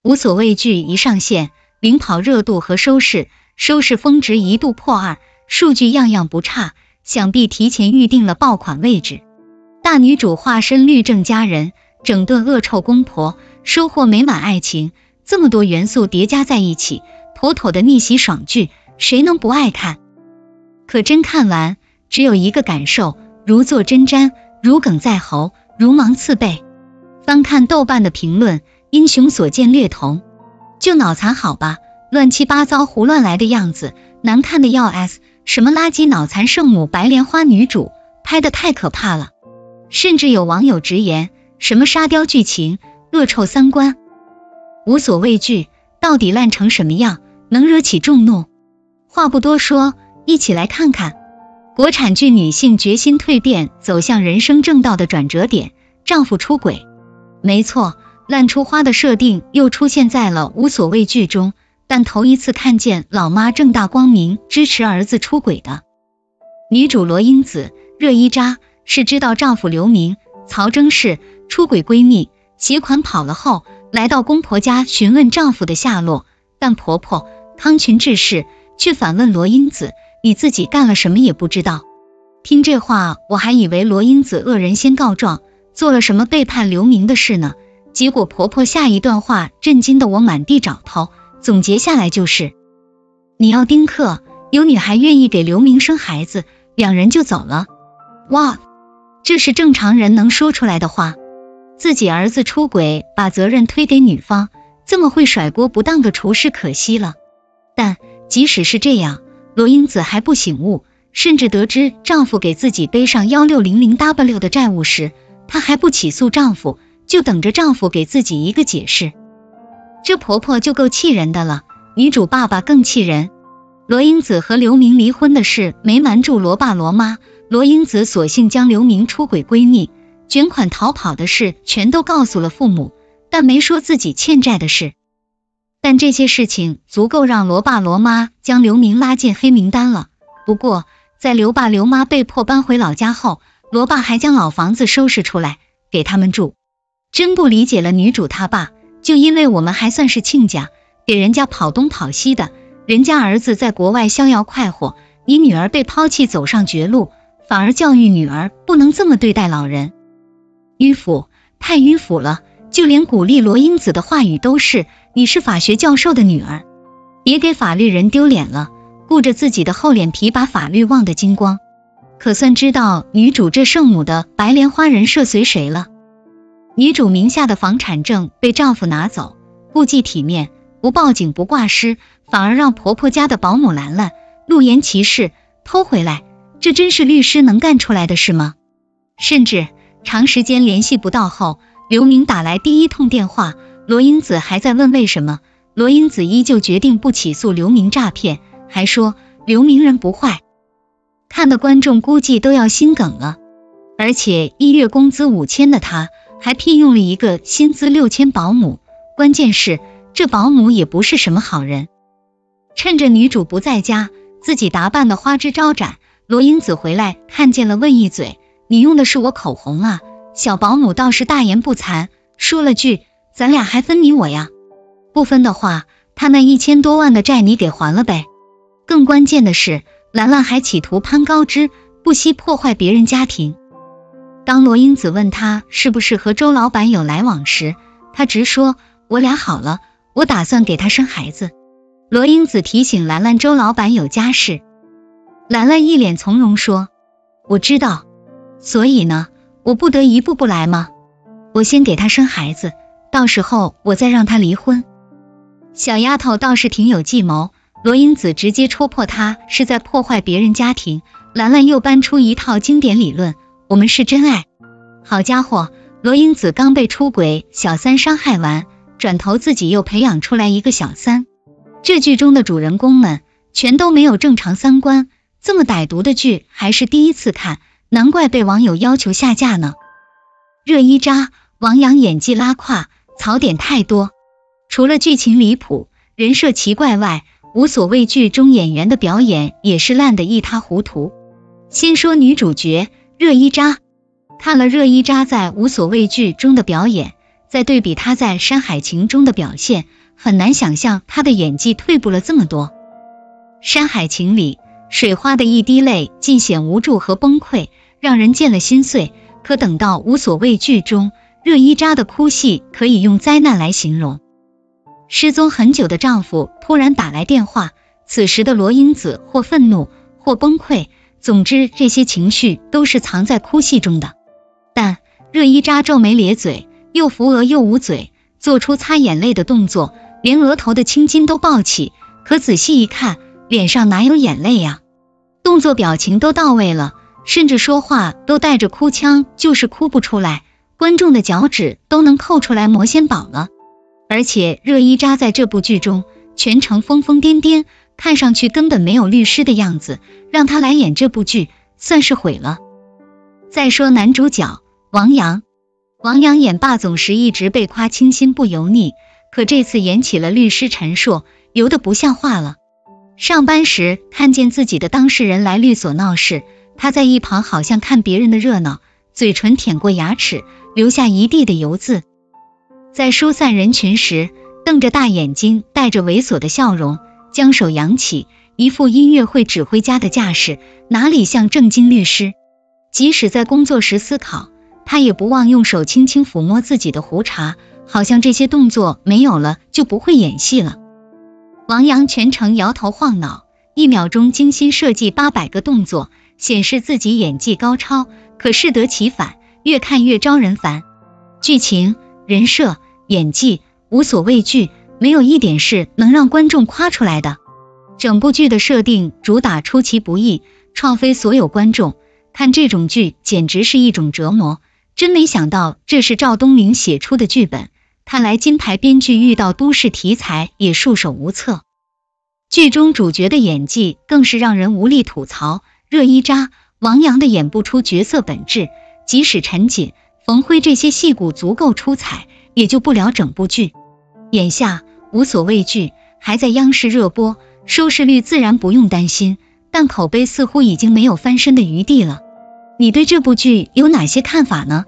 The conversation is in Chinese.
无所畏惧一上线，领跑热度和收视峰值一度破2，数据样样不差，想必提前预定了爆款位置。大女主化身律政佳人，整顿恶臭公婆，收获美满爱情，这么多元素叠加在一起，妥妥的逆袭爽剧，谁能不爱看？可真看完，只有一个感受，如坐针毡，如鲠在喉，如芒刺背。翻看豆瓣的评论，英雄所见略同，就脑残好吧，乱七八糟胡乱来的样子，难看的要 S， 什么垃圾脑残圣母白莲花女主，拍得太可怕了。甚至有网友直言，什么沙雕剧情，恶臭三观。无所畏惧到底烂成什么样，能惹起众怒？话不多说，一起来看看国产剧女性决心蜕变走向人生正道的转折点，丈夫出轨。没错，烂出花的设定又出现在了无所畏惧中，但头一次看见老妈正大光明支持儿子出轨的。女主罗英子热依扎是知道丈夫刘明、曹征氏出轨闺蜜，携款跑了后，来到公婆家询问丈夫的下落，但婆婆康群志士却反问罗英子，你自己干了什么也不知道。听这话，我还以为罗英子恶人先告状，做了什么背叛刘明的事呢，结果婆婆下一段话震惊的我满地找头，总结下来就是，你要丁克，有女孩愿意给刘明生孩子，两人就走了。哇，这是正常人能说出来的话？自己儿子出轨，把责任推给女方，这么会甩锅不当个厨师可惜了。但即使是这样，罗英子还不醒悟，甚至得知丈夫给自己背上 1600W 的债务时，她还不起诉丈夫，就等着丈夫给自己一个解释。这婆婆就够气人的了，女主爸爸更气人。罗英子和刘明离婚的事没瞒住罗爸罗妈，罗英子索性将刘明出轨闺蜜、卷款逃跑的事全都告诉了父母，但没说自己欠债的事。但这些事情足够让罗爸罗妈将刘明拉进黑名单了。不过在刘爸刘妈被迫搬回老家后，罗爸还将老房子收拾出来给他们住。真不理解了女主她爸，就因为我们还算是亲家，给人家跑东跑西的，人家儿子在国外逍遥快活，你女儿被抛弃走上绝路，反而教育女儿不能这么对待老人。迂腐，太迂腐了，就连鼓励罗英子的话语都是，你是法学教授的女儿，别给法律人丢脸了，顾着自己的厚脸皮把法律忘得精光。可算知道女主这圣母的白莲花人设随谁了。女主名下的房产证被丈夫拿走，顾忌体面，不报警不挂失，反而让婆婆家的保姆兰兰路沿其事偷回来，这真是律师能干出来的事吗？甚至长时间联系不到后，刘明打来第一通电话，罗英子还在问为什么，罗英子依旧决定不起诉刘明诈骗，还说刘明人不坏。看的观众估计都要心梗了。而且1月工资5000的他还聘用了一个薪资6000保姆，关键是这保姆也不是什么好人。趁着女主不在家，自己打扮的花枝招展，罗英子回来看见了问一嘴，你用的是我口红啊？小保姆倒是大言不惭，说了句咱俩还分你我呀，不分的话他那1000多万的债你给还了呗。更关键的是，兰兰还企图攀高枝，不惜破坏别人家庭。当罗英子问他是不是和周老板有来往时，他直说我俩好了，我打算给他生孩子。罗英子提醒兰兰周老板有家室，兰兰一脸从容说我知道，所以呢，我不得一步步来吗？我先给他生孩子，到时候我再让他离婚。小丫头倒是挺有计谋，罗英子直接戳破她是在破坏别人家庭，兰兰又搬出一套经典理论，我们是真爱。好家伙，罗英子刚被出轨小三伤害完，转头自己又培养出来一个小三。这剧中的主人公们全都没有正常三观，这么歹毒的剧还是第一次看，难怪被网友要求下架呢。热依扎，王阳演技拉胯，槽点太多。除了剧情离谱、人设奇怪外，无所畏惧中演员的表演也是烂得一塌糊涂。先说女主角热依扎，看了热依扎在无所畏惧中的表演，再对比他在《山海情》中的表现，很难想象他的演技退步了这么多。《山海情》里，水花的一滴泪尽显无助和崩溃，让人见了心碎。可等到《无所畏惧》中，热依扎的哭戏可以用灾难来形容。失踪很久的丈夫突然打来电话，此时的罗英子或愤怒或崩溃，总之这些情绪都是藏在哭戏中的。但热依扎皱眉咧嘴，又扶额又捂嘴，做出擦眼泪的动作，连额头的青筋都暴起，可仔细一看，脸上哪有眼泪呀？动作表情都到位了，甚至说话都带着哭腔，就是哭不出来，观众的脚趾都能扣出来魔仙堡了。而且热依扎在这部剧中全程疯疯癫癫，看上去根本没有律师的样子，让他来演这部剧算是毁了。再说男主角王阳演霸总时一直被夸清新不油腻，可这次演起了律师陈硕，油得不像话了。上班时看见自己的当事人来律所闹事，他在一旁好像看别人的热闹，嘴唇舔过牙齿，留下一地的油渍。在疏散人群时，瞪着大眼睛，带着猥琐的笑容，将手扬起，一副音乐会指挥家的架势，哪里像正经律师。即使在工作时思考，他也不忘用手轻轻抚摸自己的胡茬，好像这些动作没有了就不会演戏了。王阳全程摇头晃脑，1秒钟精心设计800个动作，显示自己演技高超，可适得其反，越看越招人烦。剧情、人设、演技无所畏惧，没有一点是能让观众夸出来的。整部剧的设定主打出其不意，创飞所有观众，看这种剧简直是一种折磨。真没想到这是赵东明写出的剧本，看来金牌编剧遇到都市题材也束手无策。剧中主角的演技更是让人无力吐槽，热依扎、王阳的演不出角色本质，即使陈瑾、冯辉这些戏骨足够出彩，也救不了整部剧。眼下无所畏惧还在央视热播，收视率自然不用担心，但口碑似乎已经没有翻身的余地了。你对这部剧有哪些看法呢？